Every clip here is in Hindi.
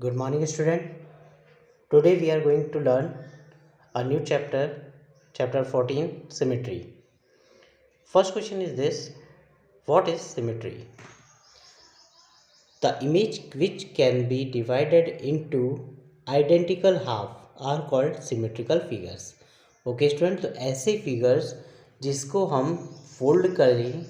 Good morning, student. Today we are going to learn a new chapter, chapter 14, symmetry. First question is this: what is symmetry? The image which can be divided into identical half are called symmetrical figures. Okay student, तो ऐसे फिगर्स जिसको हम फोल्ड करें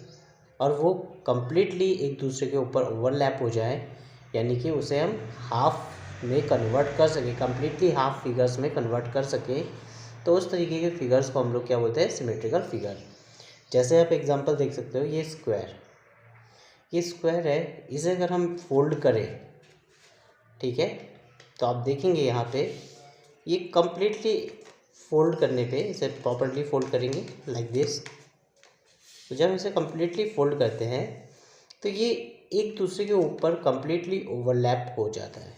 और वो completely एक दूसरे के ऊपर ओवरलैप हो जाए, यानी कि उसे हम हाफ में कन्वर्ट कर सके, कम्प्लीटली हाफ फिगर्स में कन्वर्ट कर सके, तो उस तरीके के फिगर्स को हम लोग क्या बोलते हैं? Symmetrical figure. जैसे आप एग्जांपल देख सकते हो, ये स्क्वायर है, इसे अगर हम फोल्ड करें, ठीक है, तो आप देखेंगे यहाँ पे ये कम्प्लीटली फोल्ड करने पे, इसे प्रॉपर्ली फोल्ड करेंगे लाइक दिस। तो जब इसे कम्प्लीटली फोल्ड करते हैं तो ये एक दूसरे के ऊपर कम्प्लीटली ओवरलैप हो जाता है,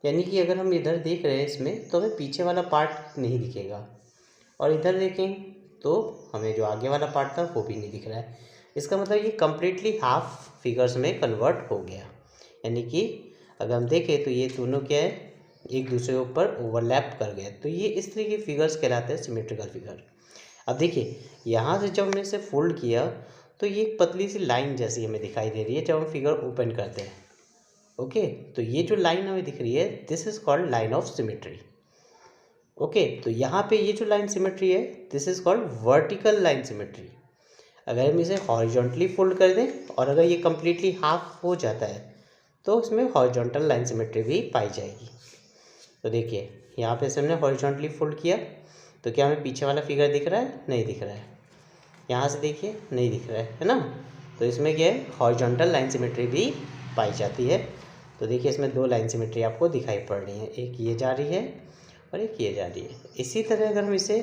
यानी कि अगर हम इधर देख रहे हैं इसमें, तो हमें पीछे वाला पार्ट नहीं दिखेगा, और इधर देखें तो हमें जो आगे वाला पार्ट था वो भी नहीं दिख रहा है। इसका मतलब ये कम्प्लीटली हाफ फिगर्स में कन्वर्ट हो गया, यानी कि अगर हम देखें तो ये दोनों क्या है, एक दूसरे के ऊपर ओवरलैप कर गए। तो ये इस तरह के फिगर्स कहलाते हैं सिमेट्रिकल फिगर। अब देखिए, यहाँ से जब हमने इसे फोल्ड किया तो ये एक पतली सी लाइन जैसी हमें दिखाई दे रही है जब हम फिगर ओपन करते हैं। ओके, तो ये जो लाइन हमें दिख रही है, this is called line of symmetry. Okay, तो यहाँ पे ये जो लाइन सिमेट्री है, this is called vertical line symmetry. अगर हम इसे हॉरिजॉन्टली फोल्ड कर दें और अगर ये कम्प्लीटली हाफ हो जाता है तो उसमें हॉरिजॉन्टल लाइन सिमेट्री भी पाई जाएगी। तो देखिए, यहाँ पे हमने हॉरिजॉन्टली फोल्ड किया तो क्या हमें पीछे वाला फिगर दिख रहा है? नहीं दिख रहा है। यहाँ से देखिए, नहीं दिख रहा है ना? तो इसमें क्या है, हॉरिजॉन्टल लाइन सिमेट्री भी पाई जाती है। तो देखिए, इसमें दो लाइन सिमेट्री आपको दिखाई पड़ रही है, एक ये जा रही है और एक ये जा रही है। इसी तरह अगर हम इसे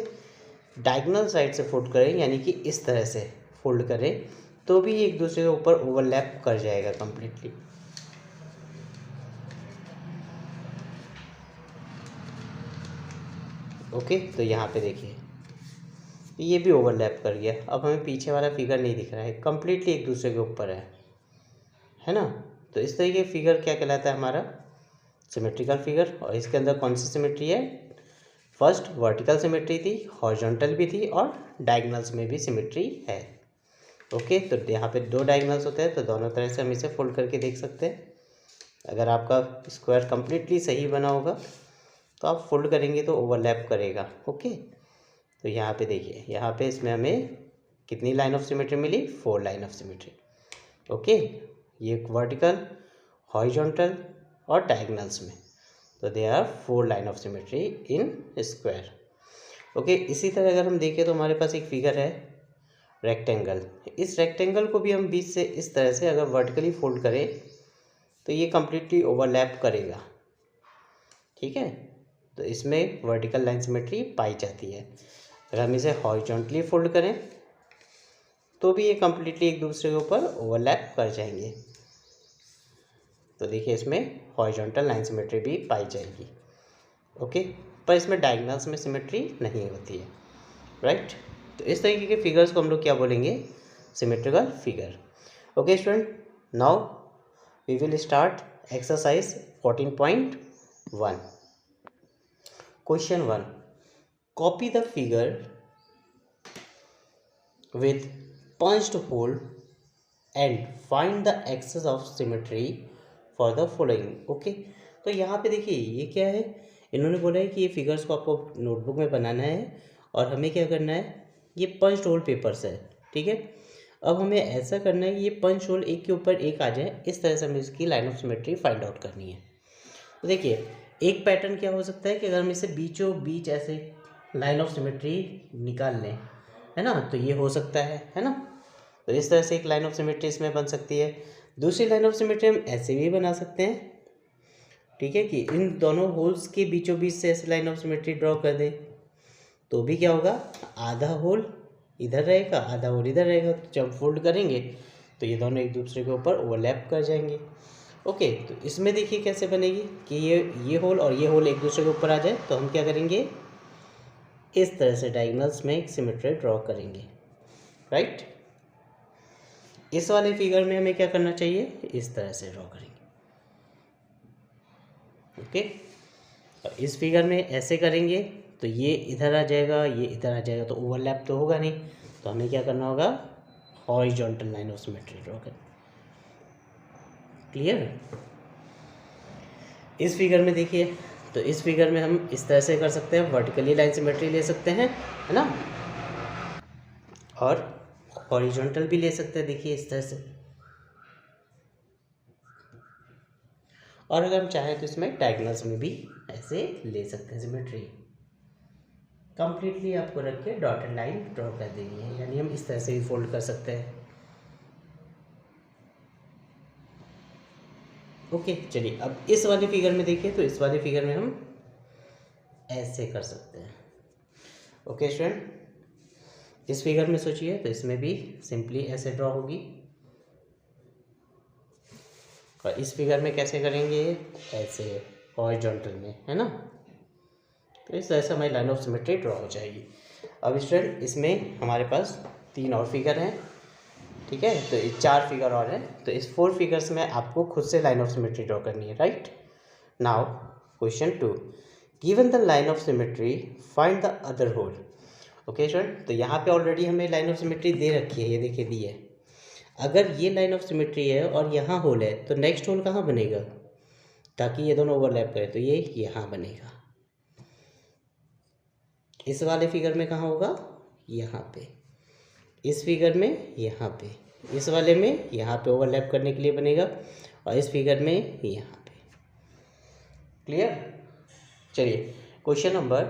डायगोनल साइड से फोल्ड करें, यानी कि इस तरह से फोल्ड करें, तो भी एक दूसरे के ऊपर ओवरलैप कर जाएगा कम्प्लीटली। ओके, तो यहाँ पे देखिए ये भी ओवरलैप कर गया। अब हमें पीछे वाला फिगर नहीं दिख रहा है, कम्प्लीटली एक दूसरे के ऊपर है ना? तो इस तरीके फिगर क्या कहलाता है? हमारा सिमेट्रिकल फिगर। और इसके अंदर कौन सी सिमेट्री है? फर्स्ट वर्टिकल सिमेट्री थी, हॉरिजॉन्टल भी थी, और डायगोनल्स में भी सिमेट्री है। ओके, तो यहाँ पे दो डायगोनल्स होते हैं, तो दोनों तरह से हम इसे फोल्ड करके देख सकते हैं। अगर आपका स्क्वायर कम्प्लीटली सही बना होगा तो आप फोल्ड करेंगे तो ओवरलैप करेगा। ओके, तो यहाँ पे देखिए, यहाँ पे इसमें हमें कितनी लाइन ऑफ सिमेट्री मिली? 4 लाइन ऑफ सिमेट्री। ओके, ये वर्टिकल, हॉरिजॉन्टल और डायगोनल्स में, तो they are 4 line of symmetry in square. Okay, इसी तरह अगर हम देखें तो हमारे पास एक फिगर है रेक्टेंगल। इस रेक्टेंगल को भी हम बीच से इस तरह से अगर वर्टिकली फोल्ड करें तो ये कम्प्लीटली ओवरलैप करेगा, ठीक है? तो इसमें वर्टिकल लाइन सिमेट्री पाई जाती है। अगर हम इसे हॉरिजॉन्टली फोल्ड करें तो भी ये कम्प्लीटली एक दूसरे के ऊपर ओवरलैप कर जाएंगे। तो देखिए, इसमें हॉरिजॉन्टल लाइन सिमेट्री भी पाई जाएगी। ओके, पर इसमें डायगोनल्स में सिमेट्री नहीं होती है, राइट? तो इस तरीके के फिगर्स को हम लोग क्या बोलेंगे? Symmetrical figure. Okay student, now we will start exercise 14.1। Question 1, copy the figure with punched hole and find the axis of symmetry for the following। Okay, तो यहाँ पे देखिए ये क्या है, इन्होंने बोला है कि ये फिगर्स को आपको नोटबुक में बनाना है और हमें क्या करना है, ये पंच होल पेपर्स है, ठीक है? अब हमें ऐसा करना है कि ये पंच होल एक के ऊपर एक आ जाए, इस तरह से हमें इसकी line of symmetry find out करनी है। तो देखिए, एक पैटर्न क्या हो सकता है कि अगर हम इसे बीचों बीच ऐसे लाइन ऑफ सिमेट्री निकाल लें, है ना, तो ये हो सकता है ना? तो इस तरह से एक लाइन ऑफ सिमेट्री इसमें बन सकती है। दूसरी लाइन ऑफ सिमेट्री हम ऐसे भी बना सकते हैं, ठीक है, कि इन दोनों होल्स के बीचों बीच से ऐसे लाइन ऑफ सिमेट्री ड्रॉ कर दें, तो भी क्या होगा, आधा होल इधर रहेगा, आधा होल इधर रहेगा। तो जब फोल्ड करेंगे तो ये दोनों एक दूसरे के ऊपर ओवरलैप कर जाएंगे। ओके, तो इसमें देखिए कैसे बनेगी कि ये होल और ये होल एक दूसरे के ऊपर आ जाए, तो हम क्या करेंगे, इस तरह से डायगोनल्स में एक सिमेट्री ड्रॉ करेंगे, राइट? इस वाले फिगर में हमें क्या करना चाहिए, इस तरह से ड्रॉ करेंगे। ओके। और इस फिगर में ऐसे करेंगे तो ये इधर आ जाएगा, ये इधर आ जाएगा, तो ओवरलैप तो होगा नहीं, तो हमें क्या करना होगा, horizontal line of symmetry draw करना। क्लियर। इस फिगर में देखिए, तो इस फिगर में हम इस तरह से कर सकते हैं, वर्टिकली लाइन सिमेट्री ले सकते हैं, है ना, और हॉरिजॉन्टल भी ले सकते हैं, देखिए इस तरह से। और अगर हम चाहें तो इसमें डायगोनल्स में भी ऐसे ले सकते हैं सिमेट्री। कंप्लीटली आपको रख के डॉटेड लाइन ड्रॉ कर देनी है, यानी हम इस तरह से भी फोल्ड कर सकते हैं। ओके, चलिए अब इस वाले फिगर में देखिए, तो इस वाले फिगर में हम ऐसे कर सकते हैं। ओके स्टूडेंट, इस फिगर में सोचिए तो इसमें भी सिंपली ऐसे ड्रॉ होगी, और इस फिगर में कैसे करेंगे, ऐसे हॉरिजॉन्टल में, है ना। तो इस तरह से हमारी लाइन ऑफ सिमेट्री ड्रॉ हो जाएगी। अब स्टूडेंट इसमें हमारे पास 3 और फिगर हैं, ठीक है, तो ये 4 फिगर और हैं, तो इस 4 फिगर्स में आपको खुद से लाइन ऑफ सिमेट्री ड्रॉ करनी है, right. Now question 2, given the line of symmetry find the other hole. Okay student, तो यहाँ पे ऑलरेडी हमें लाइन ऑफ सिमेट्री दे रखी है, ये देखिए दी है। अगर ये लाइन ऑफ सिमेट्री है और यहाँ होल है, तो नेक्स्ट होल कहाँ बनेगा, ताकि ये दोनों ओवरलैप करें, तो ये यहाँ बनेगा। इस वाले फिगर में कहाँ होगा, यहाँ पे। इस फिगर में यहाँ पे, इस वाले में यहाँ पे ओवरलैप करने के लिए बनेगा, और इस फिगर में यहाँ पे। क्लियर। चलिए question number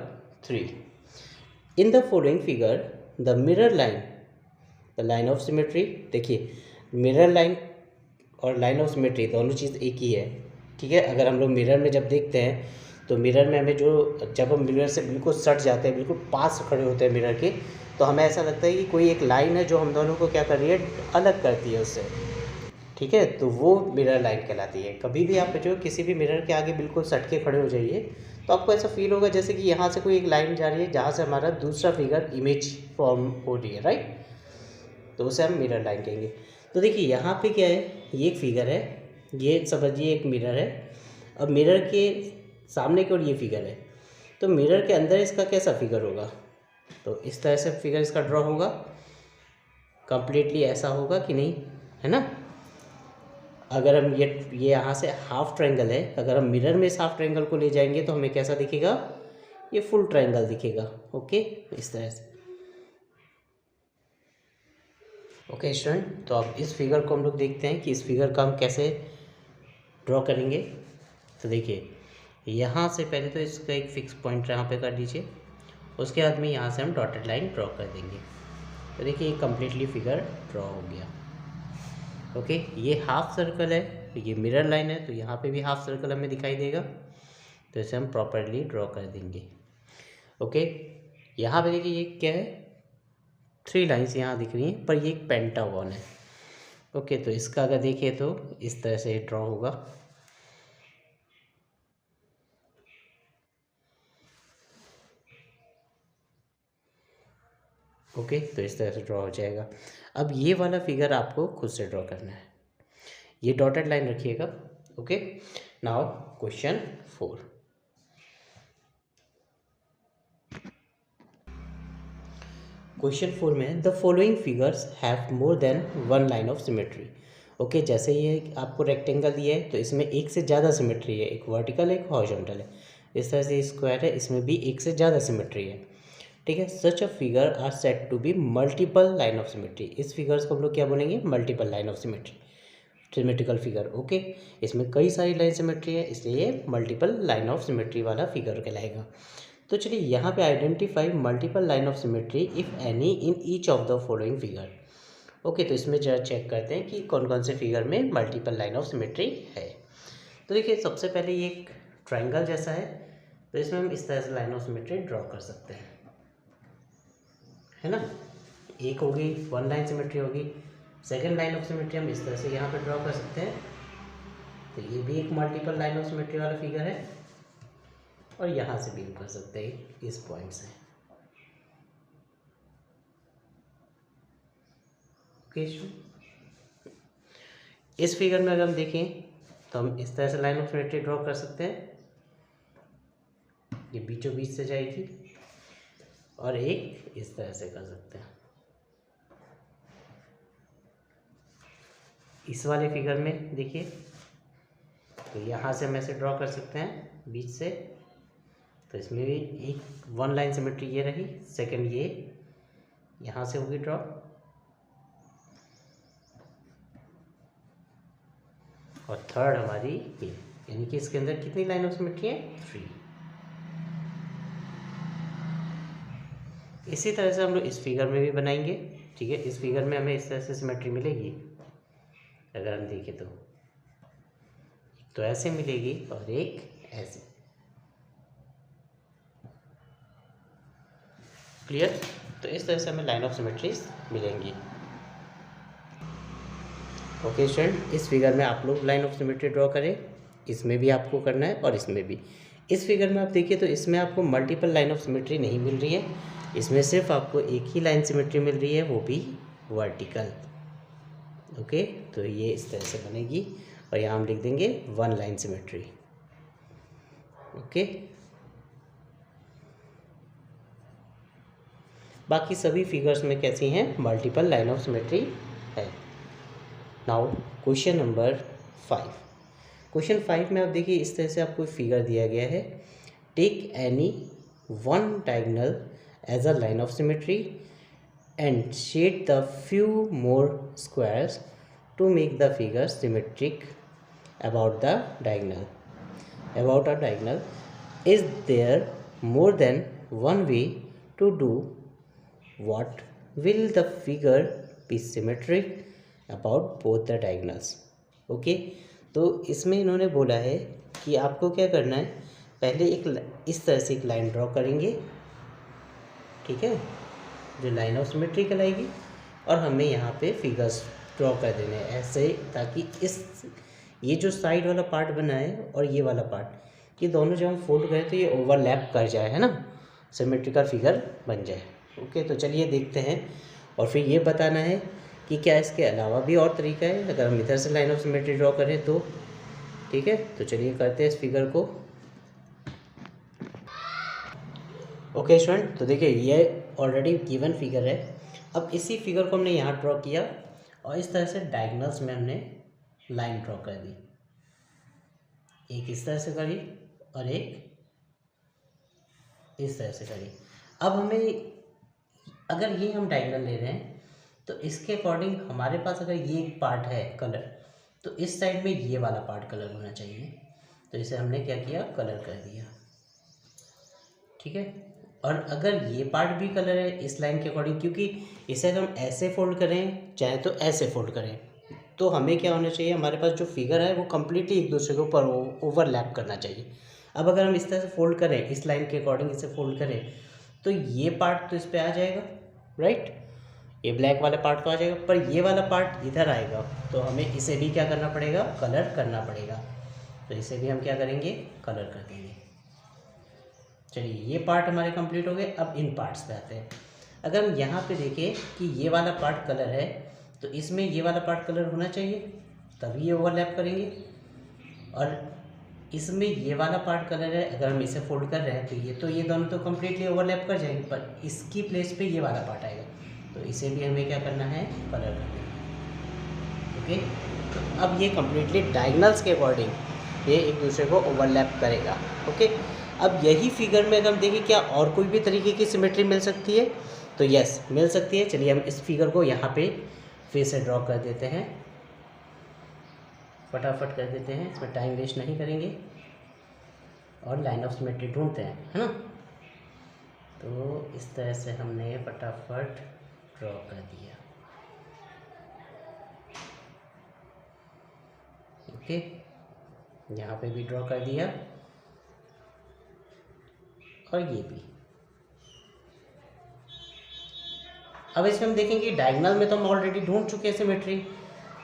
3, in the following figure the mirror line, the line of symmetry. देखिए मिरर लाइन और लाइन ऑफ सिमेट्री दोनों चीज़ एक ही है, ठीक है। अगर हम लोग मिरर में जब देखते हैं, तो मिरर में हमें जो, जब हम मिरर से बिल्कुल सट जाते हैं, बिल्कुल पास खड़े होते हैं मिरर के, तो हमें ऐसा लगता है कि कोई एक लाइन है जो हम दोनों को क्या कर रही है, अलग करती है उससे, ठीक है, तो वो मिरर लाइन कहलाती है। कभी भी आप जो किसी भी मिरर के आगे बिल्कुल सट के खड़े हो जाइए, तो आपको ऐसा फील होगा जैसे कि यहाँ से कोई एक लाइन जा रही है, जहाँ से हमारा दूसरा फिगर इमेज फॉर्म हो रही है, राइट, तो उसे हम मिरर लाइन कहेंगे। तो देखिए यहाँ पे क्या है, ये एक फिगर है, ये समझिए एक मिरर है। अब मिरर के सामने की ओर ये फिगर है, तो मिरर के अंदर इसका कैसा फिगर होगा, तो इस तरह से फिगर इसका ड्रॉ होगा। कंप्लीटली ऐसा होगा कि नहीं, है ना। अगर हम ये यहाँ से हाफ ट्रायंगल है, अगर हम मिरर में इस हाफ ट्रायंगल को ले जाएंगे तो हमें कैसा दिखेगा, ये फुल ट्रायंगल दिखेगा। ओके, इस तरह से। ओके स्टूडेंट, तो अब इस फिगर को हम लोग देखते हैं कि इस फिगर का हम कैसे ड्रॉ करेंगे। तो देखिए यहाँ से पहले तो इसका एक फिक्स पॉइंट यहाँ पे कर दीजिए, उसके बाद में यहाँ से हम डॉटेड लाइन ड्रॉ कर देंगे। तो देखिए ये कम्प्लीटली फिगर ड्रॉ हो गया। ओके, ये हाफ सर्कल है, ये मिरर लाइन है, तो यहाँ पे भी हाफ सर्कल हमें दिखाई देगा, तो इसे हम प्रॉपरली ड्रॉ कर देंगे। ओके, यहाँ पे देखिए ये क्या है, 3 लाइन्स यहाँ दिख रही हैं, पर ये एक पेंटागन है। ओके, तो इसका अगर देखिए तो इस तरह से ड्रॉ होगा। ओके, तो इस तरह से ड्रॉ हो जाएगा। अब ये वाला फिगर आपको खुद से ड्रॉ करना है, ये डॉटेड लाइन रखिएगा। ओके, नाउ क्वेश्चन 4, क्वेश्चन 4 में the following figures have more than 1 line of symmetry. Okay, जैसे ये आपको रेक्टेंगल दिया है, तो इसमें एक से ज़्यादा सिमेट्री है, एक वर्टिकल है, एक हॉरिजॉन्टल है। इस तरह से स्क्वायर है, इसमें भी एक से ज़्यादा सिमेट्री है, ठीक है। Such a figure are said to be multiple line of symmetry. इस फिगर्स को हम लोग क्या बोलेंगे, multiple line of symmetry, symmetrical figure. Okay, इसमें कई सारी लाइन सिमेट्री है, इसलिए मल्टीपल लाइन ऑफ सिमेट्री वाला फिगर कहलाएगा। तो चलिए यहाँ पे identify multiple line of symmetry if any in each of the following figure. Okay, तो इसमें जरा चेक करते हैं कि कौन कौन से फिगर में मल्टीपल लाइन ऑफ सिमेट्री है। तो देखिए सबसे पहले ये एक ट्रायंगल जैसा है, तो इसमें हम इस तरह से लाइन ऑफ सिमेट्री ड्रॉ कर सकते हैं, है ना। एक होगी 1 लाइन सिमेट्री होगी। सेकेंड लाइन ऑफ सिमेट्री हम इस तरह से यहाँ पे ड्रॉ कर सकते हैं, तो ये भी एक मल्टीपल लाइन ऑफ सिमेट्री वाला फिगर है। और यहाँ से भी हम कर सकते हैं इस पॉइंट से। ओके, इस फिगर में अगर हम देखें तो हम इस तरह से लाइन ऑफ सिमेट्री ड्रॉ कर सकते हैं, ये बीचों बीच से जाएगी, और एक इस तरह से कर सकते हैं। इस वाले फिगर में देखिए, तो यहाँ से हम ऐसे ड्रॉ कर सकते हैं बीच से, तो इसमें भी एक वन लाइन सिमेट्री ये रही, सेकंड ये यहाँ से होगी ड्रॉ, और थर्ड हमारी ये, यानी कि इसके अंदर कितनी लाइन ऑफ सिमेट्री है? 3। इसी तरह से हम लोग इस फिगर में भी बनाएंगे। ठीक है, इस फिगर में हमें इस तरह से सिमेट्री मिलेगी। अगर हम देखें तो ऐसे मिलेगी और एक ऐसे। क्लियर? तो इस तरह से हमें लाइन ऑफ सिमेट्रीज मिलेंगी। ओके स्टूडेंट, इस फिगर में आप लोग लाइन ऑफ सिमेट्री ड्रॉ करें, इसमें भी आपको करना है और इसमें भी। इस फिगर में आप देखिए तो इसमें आपको मल्टीपल लाइन ऑफ सिमेट्री नहीं मिल रही है, इसमें सिर्फ आपको एक ही लाइन सिमेट्री मिल रही है, वो भी वर्टिकल। ओके, तो ये इस तरह से बनेगी और यहाँ हम लिख देंगे वन लाइन सिमेट्री। ओके, बाकी सभी फिगर्स में कैसी हैं? मल्टीपल लाइन ऑफ सिमेट्री है। Now question number 5। क्वेश्चन 5 में आप देखिए इस तरह से आपको फिगर दिया गया है। Take any one diagonal as a line of symmetry and shade the few more squares to make the figure symmetric about a diagonal. Is there more than one way to do what? Will the figure be symmetric about both the diagonals? Okay, तो इसमें इन्होंने बोला है कि आपको क्या करना है, पहले एक इस तरह से एक लाइन ड्रॉ करेंगे। ठीक है, जो लाइन ऑफ सिमेट्री कहलाएगी, और हमें यहाँ पे फिगर्स ड्रॉ कर देने हैं ऐसे, ताकि ये जो साइड वाला पार्ट बना है और ये वाला पार्ट, ये दोनों जब हम फोल्ड करें तो ये ओवरलैप कर जाए, है ना, सिमेट्रिकल फिगर बन जाए। ओके, तो चलिए देखते हैं, और फिर ये बताना है कि क्या इसके अलावा भी और तरीका है अगर हम इधर से लाइन ऑफ सिमेट्री ड्रॉ करें तो। ठीक है, तो चलिए करते हैं इस फिगर को। ओके स्टूडेंट, तो देखिए ये ऑलरेडी गिवन फिगर है। अब इसी फिगर को हमने यहाँ ड्रॉ किया और इस तरह से डायगोनल्स में हमने लाइन ड्रॉ कर दी, एक इस तरह से करी और एक इस तरह से करी। अब हमें अगर ये हम डायगोनल ले रहे हैं तो इसके अकॉर्डिंग हमारे पास अगर ये एक पार्ट है कलर, तो इस साइड में ये वाला पार्ट कलर होना चाहिए, तो इसे हमने क्या किया, कलर कर दिया। ठीक है, और अगर ये पार्ट भी कलर है इस लाइन के अकॉर्डिंग, क्योंकि इसे अगर हम ऐसे फोल्ड करें चाहे तो ऐसे फोल्ड करें, तो हमें क्या होना चाहिए, हमारे पास जो फिगर है वो कम्प्लीटली एक दूसरे के ऊपर ओवरलैप करना चाहिए। अब अगर हम इस तरह से फोल्ड करें, इस लाइन के अकॉर्डिंग इसे फोल्ड करें, तो ये पार्ट तो इस पर आ जाएगा, राइट, ये ब्लैक वाला पार्ट तो आ जाएगा, पर ये वाला पार्ट इधर आएगा, तो हमें इसे भी क्या करना पड़ेगा, कलर करना पड़ेगा। तो इसे भी हम क्या करेंगे, कलर कर देंगे। चलिए, ये पार्ट हमारे कंप्लीट हो गए। अब इन पार्ट्स पे आते हैं। अगर हम यहाँ पे देखें कि ये वाला पार्ट कलर है, तो इसमें ये वाला पार्ट कलर होना चाहिए, तभी ये ओवरलैप करेंगे। और इसमें ये वाला पार्ट कलर है, अगर हम इसे फोल्ड कर रहे हैं तो ये दोनों तो कम्प्लीटली ओवरलैप कर जाएंगे, पर इसकी प्लेस पे ये वाला पार्ट आएगा, तो इसे भी हमें क्या करना है, कलर करना है। ओके, तो अब ये कम्प्लीटली डायगोनल्स के अकॉर्डिंग ये एक दूसरे को ओवरलैप करेगा। ओके, अब यही फिगर में अगर हम देखें क्या और कोई भी तरीके की सिमेट्री मिल सकती है, तो यस मिल सकती है। चलिए हम इस फिगर को यहाँ पे फिर से ड्रॉ कर देते हैं, फटाफट कर देते हैं, इसमें टाइम वेस्ट नहीं करेंगे और लाइन ऑफ सिमेट्री ढूंढते हैं, है ना। तो इस तरह से हमने फटाफट ड्रॉ कर दिया। ओके, यहाँ पे भी ड्रॉ कर दिया और ये भी। अब इसमें हम देखेंगे डायगोनल में तो हम ऑलरेडी ढूंढ चुके हैं सिमेट्री,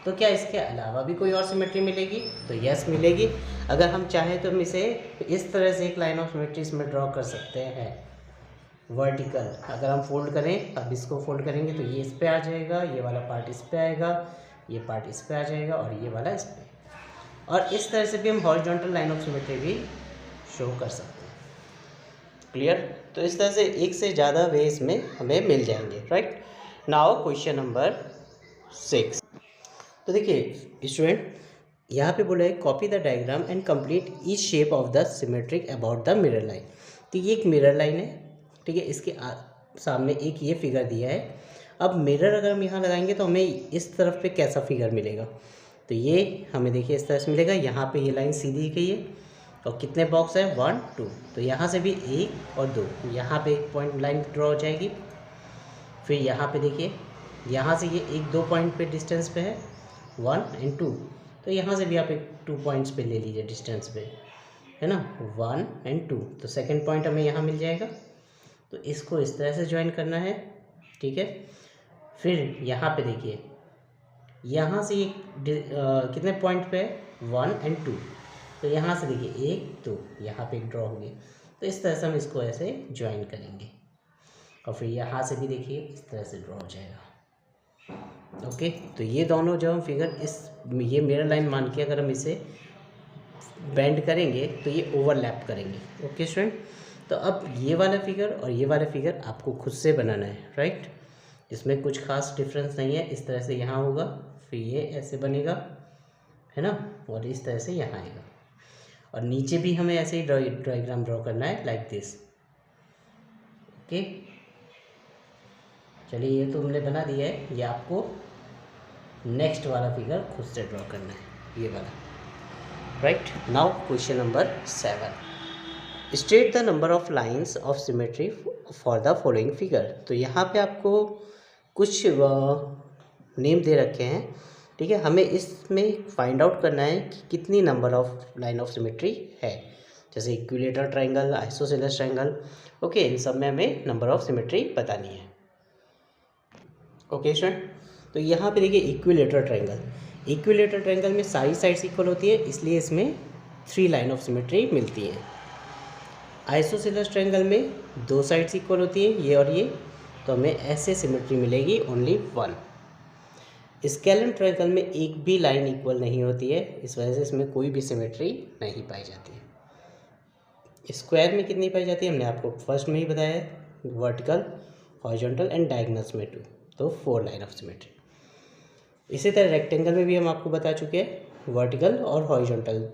तो क्या इसके अलावा भी कोई और सिमेट्री मिलेगी, तो यस मिलेगी। अगर हम चाहें तो हम इसे इस तरह से एक लाइन ऑफ सिमेट्री इसमें ड्रॉ कर सकते हैं, वर्टिकल। अगर हम फोल्ड करें, अब इसको फोल्ड करेंगे तो ये इस पे आ जाएगा, ये वाला पार्ट इस पे आएगा, ये पार्ट इस पे आ जाएगा और ये वाला इस पे। और इस तरह से भी हम हॉरिजॉन्टल लाइन ऑफ सिमेट्री भी शो कर सकते हैं। क्लियर। तो इस तरह से एक से ज़्यादा वे इसमें हमें मिल जाएंगे, राइट। Now question number 6। तो देखिए स्टूडेंट, यहाँ पे बोला है copy the diagram and complete each shape of the symmetric about the mirror line. तो ये एक मिरर लाइन है, ठीक है। इसके सामने एक ये फिगर दिया है। अब मिरर अगर हम यहाँ लगाएंगे तो हमें इस तरफ पे कैसा फिगर मिलेगा, तो ये हमें देखिए इस तरह से मिलेगा। यहाँ पे ये लाइन सीधी गई है और कितने बॉक्स है 1 2, तो यहाँ से भी 1 और 2, यहाँ पे एक पॉइंट लाइन ड्रॉ हो जाएगी। फिर यहाँ पे देखिए, यहाँ से ये 1 2 पॉइंट पे डिस्टेंस पे है 1 और 2, तो यहाँ से भी आप एक 2 पॉइंट्स पे ले लीजिए डिस्टेंस पे, है ना, 1 और 2। तो सेकंड पॉइंट हमें यहाँ मिल जाएगा। तो इसको इस तरह से ज्वाइन करना है, ठीक है। फिर यहाँ पे देखिए, यहाँ से कितने पॉइंट पे है 1 और 2, तो यहाँ से देखिए 1 2, यहाँ पे एक ड्रॉ होगी। तो इस तरह से हम इसको ऐसे ज्वाइन करेंगे और फिर यहाँ से भी देखिए इस तरह से ड्रॉ हो जाएगा। ओके, तो ये दोनों जब हम फिगर ये मिरर लाइन मान के अगर हम इसे बेंड करेंगे तो ये ओवरलैप करेंगे। ओके स्टूडेंट, तो अब ये वाला फिगर और ये वाला फिगर आपको खुद से बनाना है, राइट। इसमें कुछ खास डिफरेंस नहीं है। इस तरह से यहाँ होगा, फिर ये ऐसे बनेगा, है ना, और इस तरह से यहाँ आएगा। और नीचे भी हमें ऐसे ही डायग्राम ड्रॉ करना है लाइक दिस। ओके, चलिए ये तो हमने बना दिया है। ये आपको नेक्स्ट वाला फिगर खुद से ड्रॉ करना है, ये वाला, right. Now question number 7। State the number of lines of symmetry for the following figure. तो यहाँ पे आपको कुछ नेम दे रखे हैं, ठीक है। हमें इसमें फाइंड आउट करना है कि कितनी number of line of symmetry है, जैसे equilateral triangle, isosceles triangle. Okay, इन सब में हमें नंबर ऑफ सिमेट्री बतानी है। ओके स्टूडेंट, तो यहाँ पे देखिए इक्विलेटरल ट्रायंगल, इक्विलेटरल ट्रायंगल में सारी साइड्स इक्वल होती है, इसलिए इसमें 3 लाइन ऑफ सिमेट्री मिलती है। आइसोसेलेस ट्रायंगल में 2 साइड्स इक्वल होती है, ये और ये, तो हमें ऐसे सिमेट्री मिलेगी ओनली 1। स्केलर ट्रायंगल में एक भी लाइन इक्वल नहीं होती है, इस वजह से इसमें कोई भी सिमेट्री नहीं पाई जाती है। स्क्वायर में कितनी पाई जाती है हमने आपको फर्स्ट में ही बताया है, वर्टिकल, हॉरिजॉन्टल एंड डायगोनल्स में 2, तो 4 लाइन ऑफ सिमेट्री। इसी तरह रेक्टेंगल में भी हम आपको बता चुके हैं, वर्टिकल और हॉरिजॉन्टल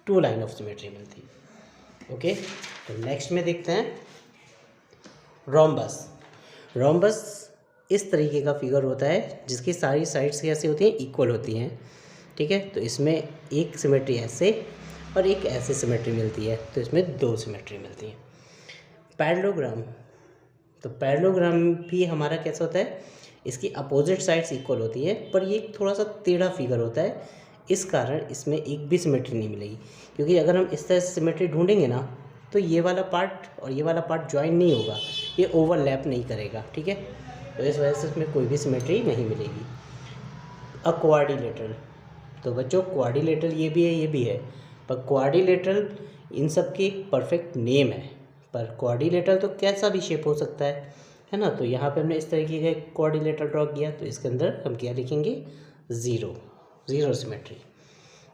2 लाइन ऑफ सिमेट्री मिलती है। ओके, तो नेक्स्ट में देखते हैं रोम्बस। रोम्बस इस तरीके का फिगर होता है जिसकी सारी साइड्स कैसी होती हैं, इक्वल होती हैं, ठीक है। तो इसमें एक सिमेट्री ऐसे और एक ऐसे सिमेट्री मिलती है, तो इसमें 2 सिमेट्री मिलती हैं। पैरेललोग्राम, तो पैरेललोग्राम भी हमारा कैसा होता है, इसकी अपोजिट साइड्स इक्वल होती है, पर ये थोड़ा सा टेढ़ा फिगर होता है, इस कारण इसमें एक भी सिमेट्री नहीं मिलेगी। क्योंकि अगर हम इस तरह से सिमेट्री ढूंढेंगे ना, तो ये वाला पार्ट और ये वाला पार्ट ज्वाइन नहीं होगा, ये ओवरलैप नहीं करेगा, ठीक है। तो इस वजह से इसमें कोई भी सिमेट्री नहीं मिलेगी। क्वाड्रिलेटरल, तो बच्चों क्वाड्रिलेटरल ये भी है, ये भी है, पर क्वाड्रिलेटरल इन सब की एक परफेक्ट नेम है, पर क्वाड्रिलेटरल तो कैसा भी शेप हो सकता है ना। तो यहाँ पे हमने इस तरीके का क्वाड्रिलेटरल ड्रॉ किया, तो इसके अंदर हम क्या लिखेंगे, ज़ीरो सिमेट्री।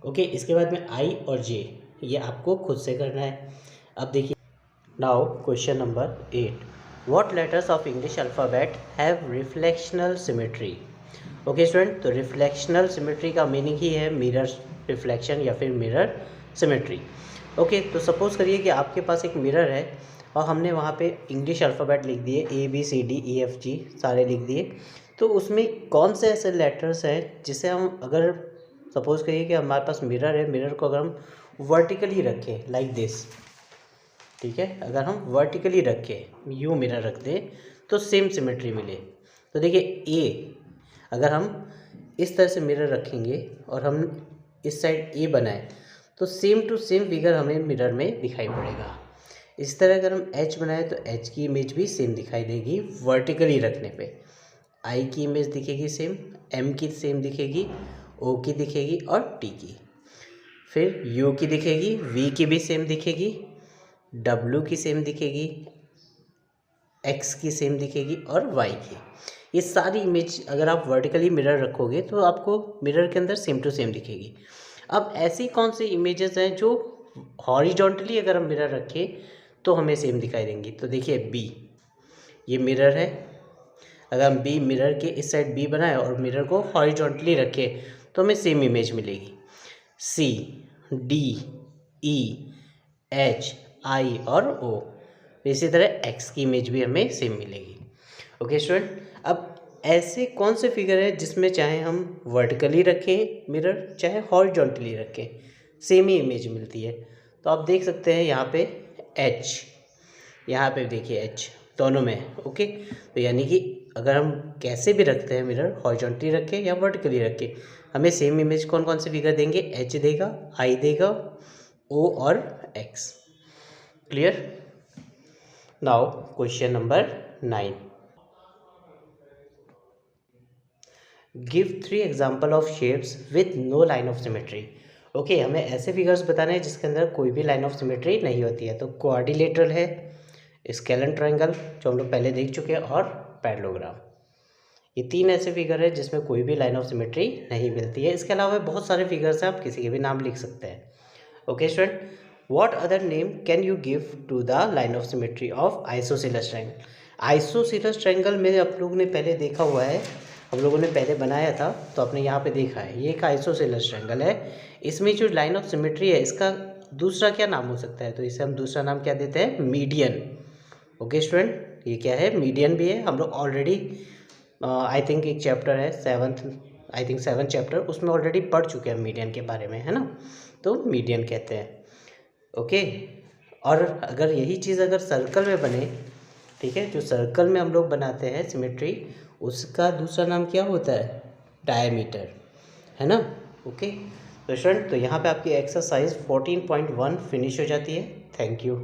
ओके, इसके बाद में आई और जे, ये आपको खुद से करना है। अब देखिए, now question number 8, what letters of English alphabet have reflectional symmetry. Okay student, तो रिफ्लेक्शनल सिमेट्री का मीनिंग ही है मिरर रिफ्लेक्शन या फिर मिरर सिमेट्री। ओके, तो सपोज़ करिए कि आपके पास एक मिरर है और हमने वहाँ पे इंग्लिश अल्फ़ाबेट लिख दिए, ABCDEFG सारे लिख दिए। तो उसमें कौन से ऐसे लेटर्स हैं जिसे हम, अगर सपोज़ करिए कि हमारे पास मिरर है, मिरर को अगर हम वर्टिकली रखें लाइक दिस, ठीक है, अगर हम वर्टिकली रखें, यूँ मिरर रख दें, तो सेम सिमेट्री मिले। तो देखिए ए, अगर हम इस तरह से मिरर रखेंगे और हम इस साइड ए बनाएं, तो सेम टू सेम फिगर हमें मिरर में दिखाई पड़ेगा। इस तरह अगर हम एच बनाएं तो एच की इमेज भी सेम दिखाई देगी वर्टिकली रखने पे। आई की इमेज दिखेगी सेम, एम की सेम दिखेगी, ओ की दिखेगी और टी की। फिर यू की दिखेगी, वी की भी सेम दिखेगी, डब्ल्यू की सेम दिखेगी, एक्स की सेम दिखेगी और वाई की। ये सारी इमेज अगर आप वर्टिकली मिरर रखोगे तो आपको मिरर के अंदर सेम टू सेम दिखेगी। अब ऐसी कौन सी इमेजेस हैं जो हॉरिजॉन्टली अगर हम मिरर रखें तो हमें सेम दिखाई देंगी। तो देखिए बी, ये मिरर है, अगर हम बी मिरर के इस साइड बी बनाए और मिरर को हॉरिजॉन्टली रखें तो हमें सेम इमेज मिलेगी। सी, डी, ई, एच, आई और ओ, इसी तरह एक्स की इमेज भी हमें सेम मिलेगी। ओके स्टूडेंट, अब ऐसे कौन से फिगर है जिसमें चाहे हम वर्टिकली रखें मिरर चाहे हॉरिजॉन्टली रखें सेम ही इमेज मिलती है। तो आप देख सकते हैं यहाँ पे एच, यहाँ पे देखिए एच दोनों में है। ओके, तो यानी कि अगर हम कैसे भी रखते हैं मिरर, हॉरिजॉन्टली रखें या वर्टिकली रखें, हमें सेम इमेज कौन कौन से फिगर देंगे, एच देगा, आई देगा, ओ और X. Clear? Now question number 9, give 3 example of shapes with no line of symmetry. Okay, हमें ऐसे फिगर्स बताने हैं जिसके अंदर कोई भी लाइन ऑफ सिमेट्री नहीं होती है। तो क्वाड्रिलेटरल है, स्केलन ट्रायंगल जो हम लोग पहले देख चुके हैं, और पैरेललोग्राम। ये 3 ऐसे फिगर है जिसमें कोई भी लाइन ऑफ सिमेट्री नहीं मिलती है। इसके अलावा बहुत सारे फिगर्स हैं, आप किसी के भी नाम लिख सकते हैं। Okay student, what other name can you give to the line of symmetry of isosceles triangle. Isosceles triangle में आप लोगों ने पहले देखा हुआ है, हम लोगों ने पहले बनाया था, तो आपने यहाँ पे देखा है, ये एक आइसोसेलेस ट्रायंगल है। इसमें जो लाइन ऑफ सिमेट्री है इसका दूसरा क्या नाम हो सकता है, तो इसे हम दूसरा नाम क्या देते हैं, मीडियन। ओके स्टूडेंट, ये क्या है, मीडियन भी है। हम लोग ऑलरेडी आई थिंक एक चैप्टर है 7th चैप्टर, उसमें ऑलरेडी पढ़ चुके हैं मीडियन के बारे में, है ना। तो मीडियन कहते हैं। ओके, और अगर यही चीज़ अगर सर्कल में बने, ठीक है, जो सर्कल में हम लोग बनाते हैं सिमेट्री, उसका दूसरा नाम क्या होता है, डायमीटर, है ना। ओके, तो स्टूडेंट, तो यहाँ पे आपकी एक्सरसाइज 14.1 फिनिश हो जाती है। Thank you.